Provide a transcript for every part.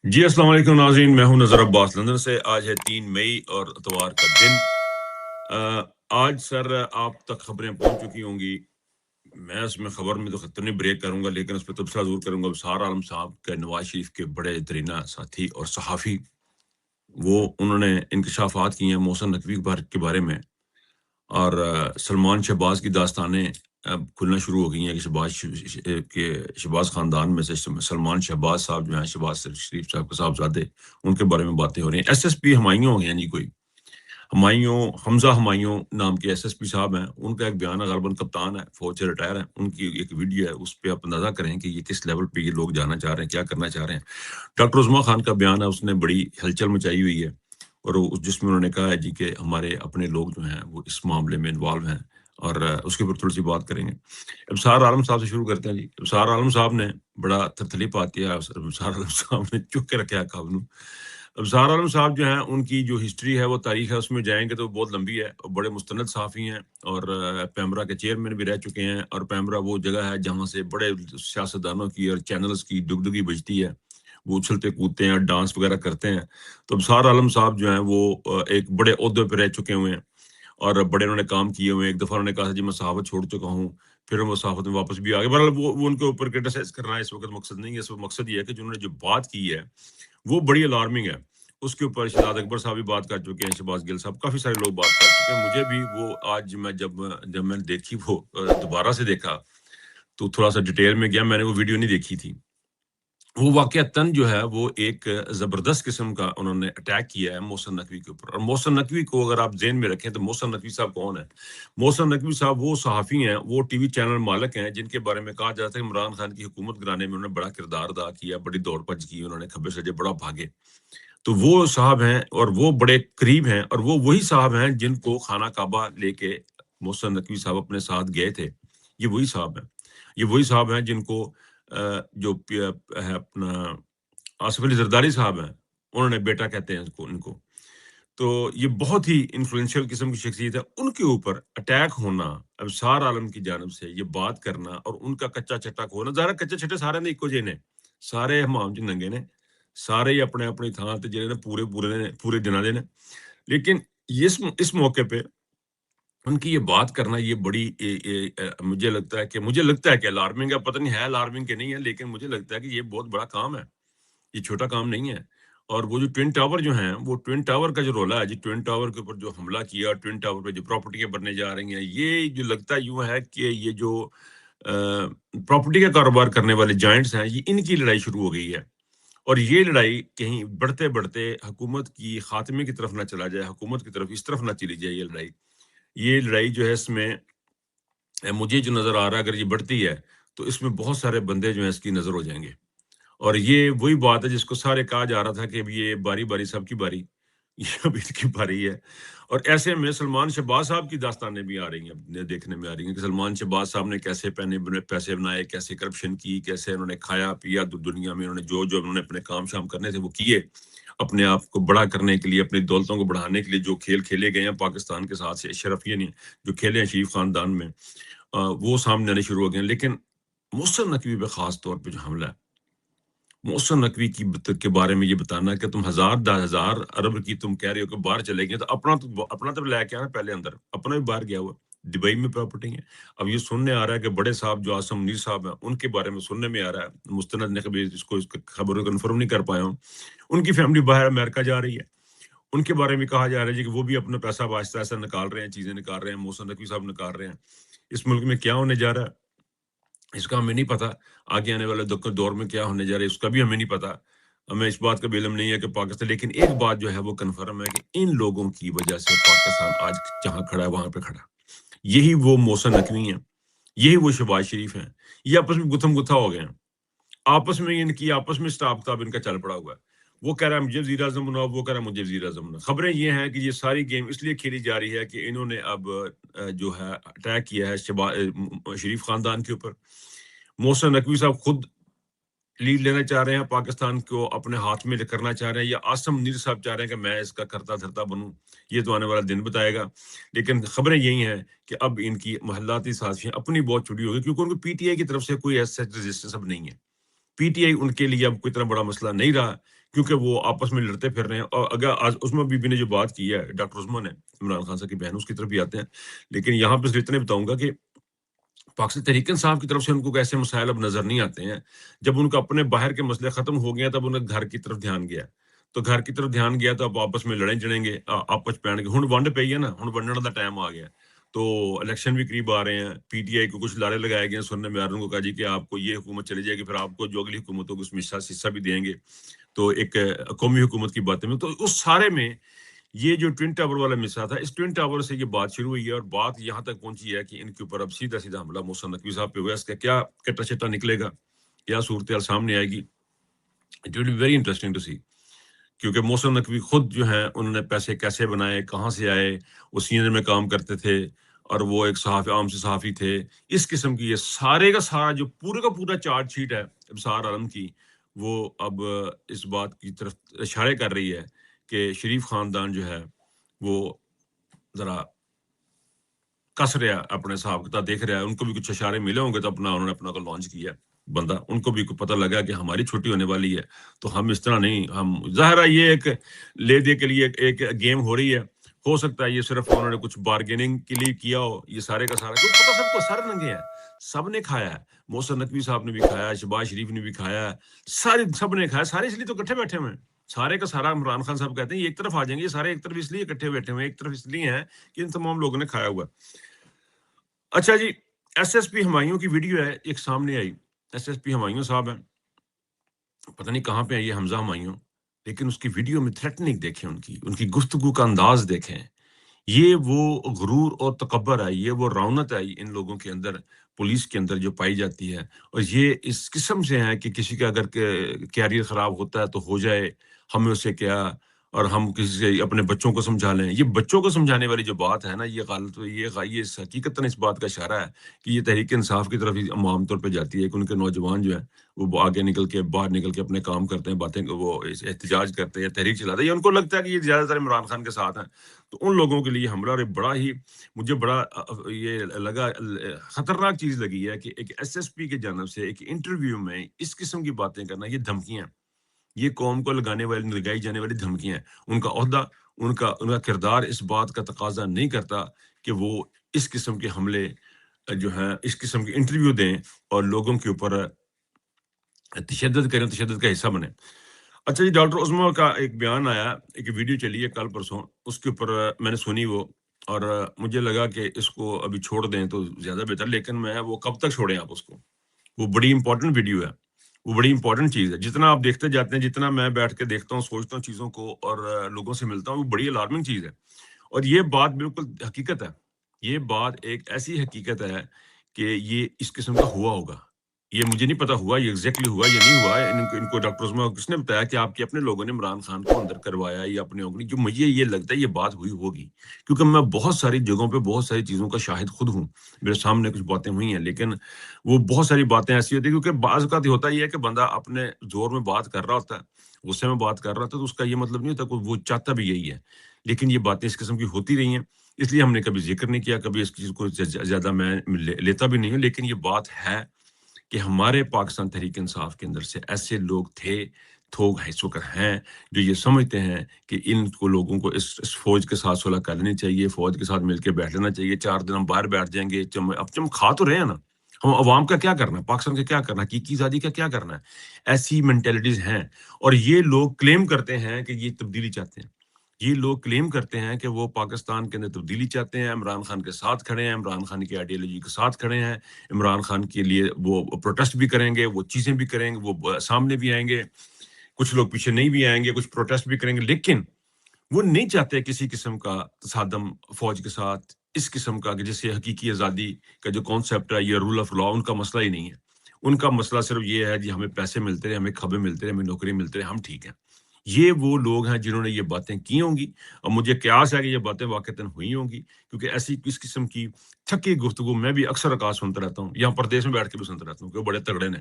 جی السلام علیکم ناظرین، میں ہوں نظر عباس لندن سے۔ آج ہے 3 مئی اور اتوار کا دن۔ آج سر آپ تک خبریں پہنچ چکی ہوں گی۔ میں اس میں خبر میں تو خطرہ نہیں بریک کروں گا، لیکن اس پہ تبصرہ ضرور کروں گا۔ ابصار عالم صاحب کے نواز شریف کے بڑے ترینہ ساتھی اور صحافی، انہوں نے انکشافات کی ہیں محسن نقوی کے بارے میں، اور سلمان شہباز کی داستانیں اب کھلنا شروع ہو گئی ہیں کہ شہباز خاندان میں سے سلمان شہباز صاحب جو ہیں، شہباز شریف صاحب کے صاحبزادے، ان کے بارے میں باتیں ہو رہی ہیں۔ ایس ایس پی ہمایوں ہو گئے ہیں جی، کوئی حمزہ ہمایوں نام کے ایس ایس پی صاحب ہیں۔ ان کا ایک بیان ہے، غالباً کپتان ہے، فوج سے ریٹائر ہیں۔ ان کی ایک ویڈیو ہے، اس پہ آپ اندازہ کریں کہ یہ کس لیول پہ یہ لوگ جانا چاہ رہے ہیں، کیا کرنا چاہ رہے ہیں۔ ڈاکٹر عظمیٰ خان کا بیان ہے، اس نے بڑی ہلچل مچائی ہوئی ہے، اور جس میں انہوں نے کہا ہے جی کہ ہمارے اپنے لوگ جو ہیں وہ اس معاملے میں انوالو ہیں، اور اس کے اوپر تھوڑی سی بات کریں گے۔ ابصار عالم صاحب سے شروع کرتے ہیں جی۔ ابصار عالم صاحب نے بڑا تھرتھلی پاتی ہے، ابصار عالم صاحب نے چک کے رکھا ہے قابو۔ ابصار عالم صاحب جو ہیں، ان کی جو ہسٹری ہے، وہ تاریخ ہے، اس میں جائیں گے تو بہت لمبی ہے، اور بڑے مستند صحافی ہیں، اور پیمرا کے چیئرمین بھی رہ چکے ہیں، اور پیمرا وہ جگہ ہے جہاں سے بڑے سیاستدانوں کی اور چینلز کی دگدگی بجتی ہے، وہ اچھلتے کودتے ہیں اور ڈانس وغیرہ کرتے ہیں۔ تو ابصار عالم صاحب جو ہیں وہ ایک بڑے عہدے پہ رہ چکے ہوئے ہیں، اور بڑے انہوں نے کام کیے ہوئے ہیں۔ ایک دفعہ انہوں نے کہا جی میں صحافت چھوڑ چکا ہوں، پھر وہ صحافت میں واپس بھی آ گئے۔ بہرحال وہ ان کے اوپر کرٹیسائز کرنا اس وقت مقصد نہیں ہے۔ اس وقت مقصد یہ ہے کہ جنہوں نے جو بات کی ہے وہ بڑی الارمنگ ہے۔ اس کے اوپر شہزاد اکبر صاحب بھی بات کر چکے ہیں، شہباز گل صاحب، کافی سارے لوگ بات کر چکے ہیں۔ مجھے بھی وہ آج جب میں نے دیکھی، وہ دوبارہ سے دیکھا تو تھوڑا سا ڈیٹیل میں گیا، میں نے وہ ویڈیو نہیں دیکھی تھی۔ وہ واقعتاً جو ہے وہ ایک زبردست قسم کا انہوں نے اٹیک کیا ہے محسن نقوی کے اوپر۔ اور محسن نقوی کو اگر آپ ذہن میں رکھیں تو محسن نقوی صاحب کون ہے؟ محسن نقوی صاحب وہ صحافی ہیں، وہ ٹی وی چینل مالک ہیں، جن کے بارے میں کہا جاتا ہے کہ عمران خان کی حکومت گرانے میں انہوں نے بڑا کردار ادا کیا، بڑی دوڑ بھج کی، انہوں نے کھبے سجے بڑا بھاگے۔ تو وہ صاحب ہیں، اور وہ بڑے قریب ہیں، اور وہ وہی صاحب ہیں جن کو خانہ کعبہ لے کے محسن نقوی صاحب اپنے ساتھ گئے تھے۔ یہ وہی صاحب ہیں، یہ وہی صاحب ہیں جن کو جو ہے اپنا آصف علی زرداری صاحب ہیں، انہوں نے بیٹا کہتے ہیں ان کو۔ تو یہ بہت ہی انفلوئنشل قسم کی شخصیت ہے۔ ان کے اوپر اٹیک ہونا، ابصار عالم کی جانب سے یہ بات کرنا، اور ان کا کچا چٹا ہونا، ظاہر کچے چھٹے سارے نے ایکو جے نے، سارے ہمام جی ننگے نے، سارے ہی اپنے اپنی تھان تے جڑے نے پورے جنادے نے۔ لیکن اس موقع پہ ان کی یہ بات کرنا، یہ بڑی مجھے لگتا ہے کہ الارمنگ ہے۔ پتہ نہیں ہے الارمنگ کہ نہیں ہے، لیکن مجھے لگتا ہے کہ یہ بہت بڑا کام ہے، یہ چھوٹا کام نہیں ہے۔ اور وہ جو ٹوین ٹاور جو ہیں، وہ ٹوین ٹاور کا جو رولا ہے جی، ٹوین ٹاور کے اوپر جو حملہ کیا، ٹوین ٹاور پہ جو پراپرٹیاں بننے جا رہی ہیں، یہ جو لگتا یوں ہے کہ یہ جو پراپرٹی کا کاروبار کرنے والے جائنٹس ہیں، یہ ان کی لڑائی شروع ہو گئی ہے۔ اور یہ لڑائی کہیں بڑھتے بڑھتے حکومت کی خاتمے کی طرف نہ چلا جائے، حکومت کی طرف اس طرف نہ چلی جائے۔ یہ لڑائی جو ہے، اس میں مجھے جو نظر آ رہا ہے، اگر یہ بڑھتی ہے تو اس میں بہت سارے بندے جو ہیں اس کی نظر ہو جائیں گے۔ اور یہ وہی بات ہے جس کو سارے کہا جا رہا تھا کہ اب یہ باری باری سب کی باری، یہ اب ان کی باری ہے۔ اور ایسے میں سلمان شہباز صاحب کی داستانیں بھی آ رہی ہیں، دیکھنے میں آ رہی ہیں کہ سلمان شہباز صاحب نے کیسے پیسے بنائے، کیسے کرپشن کی، کیسے انہوں نے کھایا پیا دنیا میں، انہوں نے جو انہوں نے اپنے کام شام کرنے تھے وہ کیے، اپنے آپ کو بڑا کرنے کے لیے، اپنی دولتوں کو بڑھانے کے لیے جو کھیل کھیلے گئے ہیں پاکستان کے ساتھ سے، شرف یہ نہیں جو کھیلے ہیں شریف خاندان میں، وہ سامنے آنے شروع ہو گئے ہیں۔ لیکن محسن نقوی پہ خاص طور پہ جو حملہ ہے، محسن نقوی کے بارے میں یہ بتانا کہ تم 1000 ارب کی تم کہہ رہے ہو کہ باہر چلے گئے، تو اپنا تو لے کے آنا پہلے اندر، اپنا بھی باہر گیا ہوا، دبئی میں پراپرٹی ہے۔ اب یہ سننے آ رہا ہے کہ بڑے صاحب جو آصم منیر صاحب ہیں، ان کے بارے میں سننے میں آ رہا ہے، مستند نے کبھی اس کو خبر کنفرم نہیں کر پایا ہوں، ان کی فیملی باہر امریکہ جا رہی ہے، ان کے بارے میں کہا جا رہا ہے جی کہ وہ بھی اپنا پیسہ آہستہ آہستہ نکال رہے ہیں، چیزیں نکال رہے ہیں، محسن نقوی صاحب نکال رہے ہیں۔ اس ملک میں کیا ہونے جا رہا ہے اس کا ہمیں نہیں پتا، آگے آنے والے دور میں کیا ہونے جا رہا ہے اس کا بھی ہمیں نہیں پتا، ہمیں اس بات کا بھی علم نہیں ہے کہ پاکستان، لیکن ایک بات جو ہے وہ کنفرم ہے کہ ان لوگوں کی وجہ سے پاکستان آج جہاں کھڑا ہے وہاں پہ کھڑا ہے۔ یہی وہ محسن نقوی ہیں، یہی وہ شہباز شریف ہیں، یہ آپس میں گتھم گتھا ہو گئے ہیں، آپس میں اسٹاپ کتاب ان کا چل پڑا ہوا ہے۔ وہ کہہ رہا ہے مجھے وزیر اعظم بناؤ، وہ کہہ رہا ہے مجھے وزیر اعظم بناؤ۔ خبریں یہ ہیں کہ یہ ساری گیم اس لیے کھیلی جا رہی ہے کہ انہوں نے اب جو ہے اٹیک کیا ہے شریف خاندان کے اوپر۔ محسن نقوی صاحب خود لیڈ لینا چاہ رہے ہیں، پاکستان کو اپنے ہاتھ میں کرنا چاہ رہے ہیں، یا آصم منیر صاحب چاہ رہے ہیں کہ میں اس کا کرتا دھرتا بنوں، یہ تو آنے والا دن بتائے گا۔ لیکن خبریں یہی ہیں کہ اب ان کی محلاتی سازشیں اپنی بہت چھوٹی ہوگی، کیونکہ ان کو پی ٹی آئی کی طرف سے کوئی ایسا ریزسٹنس اب نہیں ہے۔ پی ٹی آئی ان کے لیے اب کوئی اتنا بڑا مسئلہ نہیں رہا کیونکہ وہ آپس میں لڑتے پھر رہے ہیں. اور اگر آج عظمیٰ بی بی نے جو بات کی ہے, ڈاکٹر عظمیٰ نے, عمران خان صاحب کی بہن, اس کی طرف بھی آتے ہیں, لیکن یہاں پہ صرف اتنے بتاؤں گا کہ پاکستان تحریک انصاف کی طرف سے ان کو ایسے مسائل اب نظر نہیں آتے ہیں. جب ان کا اپنے باہر کے مسئلے ختم ہو گئے تب انہیں گھر کی طرف دھیان گیا, تو گھر کی طرف دھیان گیا تو اب آپس میں لڑیں جڑیں گے, آپس پہن گے. ہن ونڈ پئی ہے نا, ہن ونڈن کا ٹائم آ گیا. تو الیکشن بھی قریب آ رہے ہیں, پی ٹی آئی کو کچھ لارے لگائے گئے ہیں, سننے میں آ رہا ہوں کو کہا جی کہ آپ کو یہ حکومت چلی جائے گی, پھر آپ کو جو اگلی حکومت ہوگی اس میں حصہ بھی دیں گے. تو ایک قومی حکومت کی باتیں میں, تو اس سارے میں یہ جو ٹوین ٹاور والا مسئلہ تھا, اس ٹوین ٹاور سے یہ بات شروع ہوئی ہے, اور بات یہاں تک پہنچی ہے کہ ان کے اوپر اب سیدھا سیدھا حملہ محسن نقوی صاحب پہ ہوا. اس کا کیا کٹا چٹا نکلے گا, کیا صورتحال سامنے آئے گی, it will be very interesting to see. کیونکہ محسن نقوی خود جو ہیں انہوں نے پیسے کیسے بنائے, کہاں سے آئے, وہ سی این میں کام کرتے تھے اور وہ ایک صحافی, عام سے صحافی تھے. اس قسم کی یہ سارے کا سارا جو پورے کا پورا چارج شیٹ ہے ابصار عالم کی, وہ اب اس بات کی طرف اشارے کر رہی ہے کہ شریف خاندان جو ہے وہ ذرا کس رہا اپنے صاحب کتاب دیکھ رہا ہے. ان کو بھی کچھ اشارے ملے ہوں گے تو انہوں نے اپنا کو لانچ کیا بندہ. ان کو بھی پتہ لگا کہ ہماری چھٹی ہونے والی ہے, تو ہم اس طرح نہیں, ہم ظاہر ہے یہ ایک لے دے کے لیے ایک گیم ہو رہی ہے. ہو سکتا ہے یہ صرف انہوں نے کچھ بارگیننگ کے لیے کیا ہو, یہ سارے کا سارا کیونکہ پتہ سب کو سارے ننگے ہیں, سب نے کھایا ہے. محسن نقوی صاحب نے بھی کھایا ہے, شہباز شریف نے بھی کھایا ہے, سب نے کھایا, سارے اس لیے تو اکٹھے بیٹھے ہوئے ہیں. سارے کا سارا عمران خان صاحب کہتے ہیں یہ ایک طرف آ جائیں گے, یہ سارے ایک طرف اس لیے اکٹھے بیٹھے ہوئے ہیں, ایک طرف اس لیے ہیں کہ ان تمام لوگوں نے کھایا ہوا. اچھا جی, ایس پی ہمایوں کی ویڈیو ہے ایک سامنے آئی. ایس پی ہمایوں صاحب ہیں, پتہ نہیں کہاں پہ ہے یہ حمزہ ہمایوں, لیکن اس کی ویڈیو میں تھریٹننگ دیکھیں, ان کی گفتگو کا انداز دیکھیں. یہ وہ غرور اور تکبر ہے, یہ وہ رونت ہے ان لوگوں کے اندر, پولیس کے اندر جو پائی جاتی ہے. اور یہ اس قسم سے ہے کہ کسی کا اگر کیریئر خراب ہوتا ہے تو ہو جائے, ہمیں اسے کیا, اور ہم کسی سے اپنے بچوں کو سمجھا لیں. یہ بچوں کو سمجھانے والی جو بات ہے نا, یہ غلط, یہ حقیقت اس بات کا اشارہ ہے کہ یہ تحریک انصاف کی طرف ہی عام طور پہ جاتی ہے کہ ان کے نوجوان جو ہیں وہ آگے نکل کے باہر نکل کے اپنے کام کرتے ہیں, باتیں وہ احتجاج کرتے ہیں, تحریک چلاتے ہیں, یا ان کو لگتا ہے کہ یہ زیادہ تر عمران خان کے ساتھ ہیں. تو ان لوگوں کے لیے حملہ بڑا ہی مجھے بڑا یہ لگا, خطرناک چیز لگی ہے کہ ایک ایس پی کی جانب سے ایک انٹرویو میں اس قسم کی باتیں کرنا. یہ دھمکیاں, یہ قوم کو لگائی جانے والی دھمکیاں ہیں. ان کا عہدہ, ان کا کردار اس بات کا تقاضا نہیں کرتا کہ وہ اس قسم کے حملے جو ہیں, اس قسم کے انٹرویو دیں اور لوگوں کے اوپر تشدد کریں, تشدد کا حصہ بنے. اچھا جی, ڈاکٹر عظمیٰ کا ایک بیان آیا, ایک ویڈیو چلی ہے کل پرسوں, اس کے اوپر میں نے سنی وہ, اور مجھے لگا کہ اس کو ابھی چھوڑ دیں تو زیادہ بہتر, لیکن میں وہ کب تک چھوڑیں آپ اس کو, وہ بڑی امپورٹنٹ ویڈیو ہے, وہ بڑی امپورٹنٹ چیز ہے. جتنا آپ دیکھتے جاتے ہیں, جتنا میں بیٹھ کے دیکھتا ہوں, سوچتا ہوں چیزوں کو اور لوگوں سے ملتا ہوں, وہ بڑی الارمنگ چیز ہے. اور یہ بات بالکل حقیقت ہے, یہ بات ایک ایسی حقیقت ہے کہ یہ اس قسم کا ہوا ہوگا. یہ مجھے نہیں پتا ہوا یہ ایگزیکٹلی ہوا یا نہیں ہوا. ان کو ڈاکٹر عظمیٰ کس نے بتایا کہ آپ کے اپنے لوگوں نے عمران خان کو اندر کروایا یا اپنے اوپر, جو مجھے یہ لگتا ہے یہ بات ہوئی ہوگی, کیونکہ میں بہت ساری جگہوں پہ بہت ساری چیزوں کا شاہد خود ہوں, میرے سامنے کچھ باتیں ہوئی ہیں, لیکن وہ بہت ساری باتیں ایسی ہوتی ہیں کیونکہ بعض اوقات ہوتا یہ ہے کہ بندہ اپنے زور میں بات کر رہا ہوتا ہے, غصے میں بات کر رہا ہوتا ہے, تو اس کا یہ مطلب نہیں ہوتا کہ وہ چاہتا بھی یہی ہے. لیکن یہ باتیں اس قسم کی ہوتی رہی ہیں, اس لیے ہم نے کبھی ذکر نہیں کیا, کبھی اس چیز کو زیادہ میں لیتا بھی نہیں ہوں. لیکن یہ بات ہے کہ ہمارے پاکستان تحریک انصاف کے اندر سے ایسے لوگ تھے, تھوک ہیں, جو یہ سمجھتے ہیں کہ ان کو لوگوں کو اس فوج کے ساتھ صلح کر لینی چاہیے, فوج کے ساتھ مل کے بیٹھ لینا چاہیے, 4 دن ہم باہر بیٹھ جائیں گے. اب ہم کھا تو رہے ہیں نا, ہم عوام کا کیا کرنا ہے, پاکستان کا کیا کرنا ہے, حقیقی آزادی کا کیا کرنا ہے. ایسی مینٹلٹیز ہیں, اور یہ لوگ کلیم کرتے ہیں کہ یہ تبدیلی چاہتے ہیں. یہ لوگ کلیم کرتے ہیں کہ وہ پاکستان کے اندر تبدیلی چاہتے ہیں, عمران خان کے ساتھ کھڑے ہیں, عمران خان کی آئیڈیالوجی کے ساتھ کھڑے ہیں, عمران خان کے لیے وہ پروٹیسٹ بھی کریں گے, وہ چیزیں بھی کریں گے, وہ سامنے بھی آئیں گے, کچھ لوگ پیچھے نہیں بھی آئیں گے, کچھ پروٹیسٹ بھی کریں گے. لیکن وہ نہیں چاہتے کسی قسم کا تصادم فوج کے ساتھ, اس قسم کا کہ جیسے حقیقی آزادی کا جو کانسیپٹ ہے, یہ رول آف لا, ان کا مسئلہ ہی نہیں ہے. ان کا مسئلہ صرف یہ ہے جی ہمیں پیسے ملتے رہے, ہمیں خبریں ملتے رہے, ہمیں نوکری ملتے رہے, ہم ٹھیک ہیں. یہ وہ لوگ ہیں جنہوں نے یہ باتیں کی ہوں گی, اور مجھے قیاس ہے کہ یہ باتیں واقعتاً ہوئی ہوں گی, کیونکہ ایسی اس قسم کی تھکی گفتگو میں بھی اکثر اوقات سنتا رہتا ہوں, یہاں پردیش میں بیٹھ کے بھی سنتا رہتا ہوں کہ وہ بڑے تگڑے نے,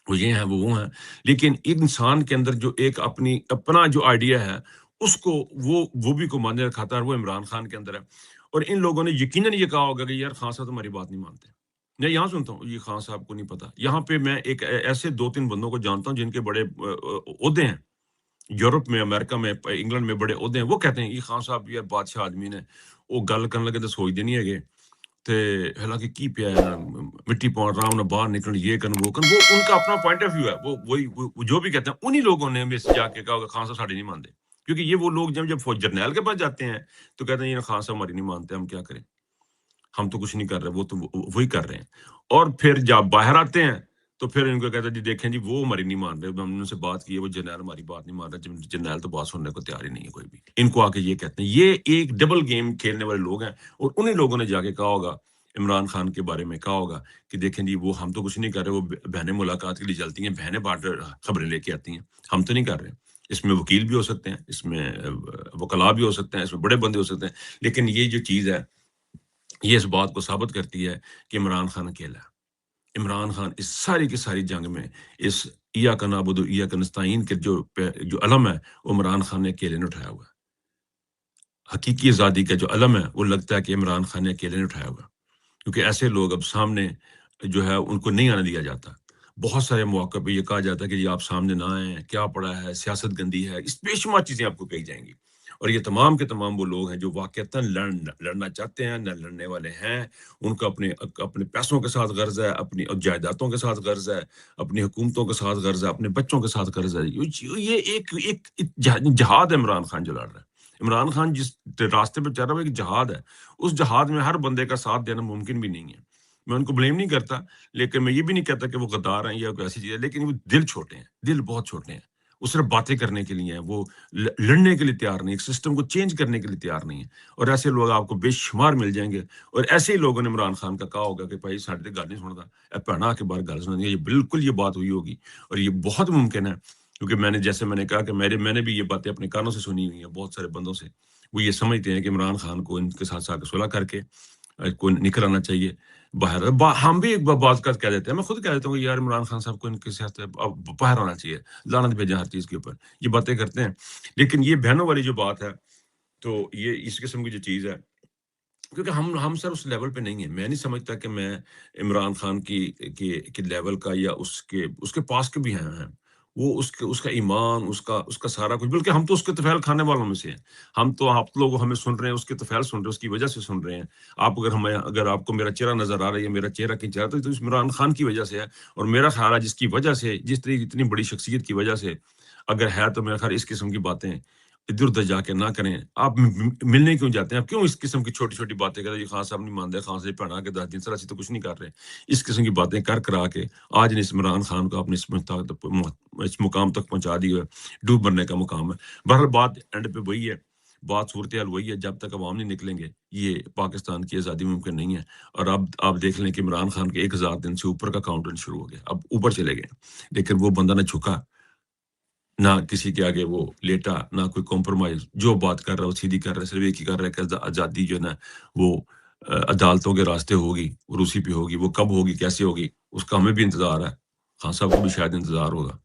وہ یہ ہیں وہ ہیں. لیکن انسان کے اندر جو ایک اپنا جو آئیڈیا ہے, اس کو وہ بھی کو مانے رکھاتا ہے, وہ عمران خان کے اندر ہے. اور ان لوگوں نے یقیناً یہ کہا ہوگا کہ یار خان صاحب تمہاری بات نہیں مانتے. میں یہاں سنتا ہوں یہ خان صاحب کو نہیں پتا. یہاں پہ میں ایک ایسے 2-3 بندوں کو جانتا ہوں جن کے بڑے عہدے ہیں, یورپ میں, امریکہ میں, انگلینڈ میں بڑے عہدے ہیں, وہ کہتے ہیں یہ خان صاحب یار بادشاہ آدمی نے وہ گل کرنے لگے تو سوچتے نہیں ہے تے حالانکہ کی پیا ہے نا مٹی پاؤں آرام نہ باہر نکل یہ کرن وہ ان کا اپنا پوائنٹ آف ویو ہے. وہ جو بھی کہتے ہیں انہی لوگوں نے ہمیں جا کے کہا خان صاحب ساڑی نہیں مانتے, کیونکہ یہ وہ لوگ جب فوج جرنیل کے پاس جاتے ہیں تو کہتے ہیں یہ خان صاحب ہماری نہیں مانتے, ہم کیا کریں, ہم تو کچھ نہیں کر رہے, وہ تو وہی کر رہے ہیں. اور پھر جب باہر آتے ہیں تو پھر ان کو کہتے ہیں جی دیکھیں جی وہ ہماری نہیں مان رہے, ہم نے ان سے بات کی ہے, وہ جرنیل ہماری بات نہیں مان رہا, جرنیل تو بات سننے کو تیار ہی نہیں ہے کوئی بھی. ان کو آ کے یہ کہتے ہیں, یہ ایک ڈبل گیم کھیلنے والے لوگ ہیں. اور انہیں لوگوں نے جا کے کہا ہوگا عمران خان کے بارے میں, کہا ہوگا کہ دیکھیں جی وہ ہم تو کچھ نہیں کر رہے, وہ بہنیں ملاقات کے لیے چلتی ہیں, بہنیں بانٹ خبریں لے کے آتی ہیں, ہم تو نہیں کر رہے. اس میں وکیل بھی ہو سکتے ہیں, اس میں وکلاء بھی ہو سکتے ہیں, اس میں بڑے بندے ہو سکتے ہیں, لیکن یہ جو چیز ہے یہ اس بات کو ثابت کرتی ہے کہ عمران خان اکیلا ہے. عمران خان اس ساری کی ساری جنگ میں اس ایاک نعبد و ایاک نستعین کے جو علم ہے وہ عمران خان نے اکیلے نے اٹھایا ہوا ہے. حقیقی آزادی کا جو علم ہے وہ لگتا ہے کہ عمران خان نے اکیلے نے اٹھایا ہوا, کیونکہ ایسے لوگ اب سامنے جو ہے ان کو نہیں آنے دیا جاتا. بہت سارے مواقع پہ یہ کہا جاتا ہے کہ یہ آپ سامنے نہ آئیں, کیا پڑا ہے, سیاست گندی ہے, اس بے شمار چیزیں آپ کو کہی جائیں گی. اور یہ تمام کے تمام وہ لوگ ہیں جو واقعتاً لڑنا چاہتے ہیں, نہ لڑنے والے ہیں. ان کا اپنے پیسوں کے ساتھ غرض ہے, اپنی جائیدادوں کے ساتھ غرض ہے, اپنی حکومتوں کے ساتھ غرض ہے, اپنے بچوں کے ساتھ غرض ہے. یہ ایک جہاد ہے عمران خان جو لڑ رہا ہے. عمران خان جس راستے پہ چل رہا ہے وہ ایک جہاد ہے. اس جہاد میں ہر بندے کا ساتھ دینا ممکن بھی نہیں ہے. میں ان کو بلیم نہیں کرتا, لیکن میں یہ بھی نہیں کہتا کہ وہ غدار ہیں یا کوئی ایسی چیز ہے, لیکن وہ دل چھوٹے ہیں, دل بہت چھوٹے ہیں. وہ صرف باتیں کرنے کے لیے ہیں, وہ لڑنے کے لیے تیار نہیں, ایک سسٹم کو چینج کرنے کے لیے تیار نہیں ہے. اور ایسے لوگ آپ کو بے شمار مل جائیں گے. اور ایسے ہی لوگوں نے عمران خان کا کہا ہوگا کہ بھائی ساڈے گل نہیں سنتا, بھڑا کے باہر گل سنا, یہ بالکل یہ بات ہوئی ہوگی. اور یہ بہت ممکن ہے, کیونکہ میں نے کہا کہ میں نے بھی یہ باتیں اپنے کانوں سے سنی ہوئی ہیں بہت سارے بندوں سے. وہ یہ سمجھتے ہیں کہ عمران خان کو ان کے ساتھ صلح کر کے کو نکل آنا چاہیے باہر. ہم بھی ایک بات کا کہہ دیتے ہیں, میں خود کہہ دیتا ہوں کہ یار عمران خان صاحب کو ان کے ساتھ باہر آنا چاہیے, لعنت بھیجیں ہر چیز کے اوپر, یہ باتیں کرتے ہیں. لیکن یہ بہنوں والی جو بات ہے تو یہ اس قسم کی جو چیز ہے, کیونکہ ہم سر اس لیول پہ نہیں ہیں. میں نہیں سمجھتا کہ میں عمران خان کی لیول کا یا اس کے پاس کے بھی ہیں. وہ اس کا ایمان, اس کا سارا کچھ, بلکہ ہم تو اس کے طفیل کھانے والوں میں سے ہیں. ہم تو آپ لوگ ہمیں سن رہے ہیں, اس کے طفیل سن رہے ہیں, اس کی وجہ سے سن رہے ہیں. اگر آپ کو میرا چہرہ نظر آ رہا ہے یا میرا چہرہ کہیں چاہتا ہے تو اس عمران خان کی وجہ سے ہے. اور میرا خیال ہے جس کی وجہ سے, جس طرح اتنی بڑی شخصیت کی وجہ سے اگر ہے, تو میرا خیال اس قسم کی باتیں ادھر ادھر جا کے نہ کریں. آپ ملنے کیوں جاتے ہیں, آپ کیوں اس قسم کی چھوٹی چھوٹی باتیں کرتے ہیں, یہ خان صاحب نہیں مانتے, خان سے پڑھا کے 10 دن سر ایسی تو کچھ نہیں کر رہے. اس قسم کی باتیں کرا کے آج نے اس عمران خان کو اپنے اس مقام تک پہنچا دی ہے, ڈوب مرنے کا مقام ہے. بہرحال بات اینڈ پہ وہی ہے, بات صورتحال وہی ہے, جب تک عوام نہیں نکلیں گے یہ پاکستان کی آزادی ممکن نہیں ہے. اور اب آپ دیکھ لیں کہ عمران خان کے 1000 دن سے اوپر کا کاؤنٹ ڈاؤن شروع ہو گیا, اب اوپر چلے گئے, لیکن وہ بندہ نہ جھکا, نہ کسی کے آگے وہ لیٹا, نہ کوئی کمپرومائز. جو بات کر رہا ہے وہ سیدھی کر رہا ہے, صرف ایک ہی کر رہا ہے کہ آزادی جو ہے نا وہ عدالتوں کے راستے ہوگی, روسی پہ ہوگی, وہ کب ہوگی, کیسے ہوگی, اس کا ہمیں بھی انتظار ہے, خان صاحب کو بھی شاید انتظار ہوگا.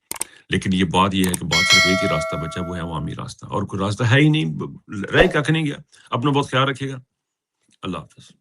لیکن یہ بات ہے کہ بات صرف ایک ہی راستہ بچا, وہ ہے عوامی راستہ, اور کوئی راستہ ہے ہی نہیں, رہ کھ نہیں گیا. اپنا بہت خیال رکھیے گا. اللہ حافظ.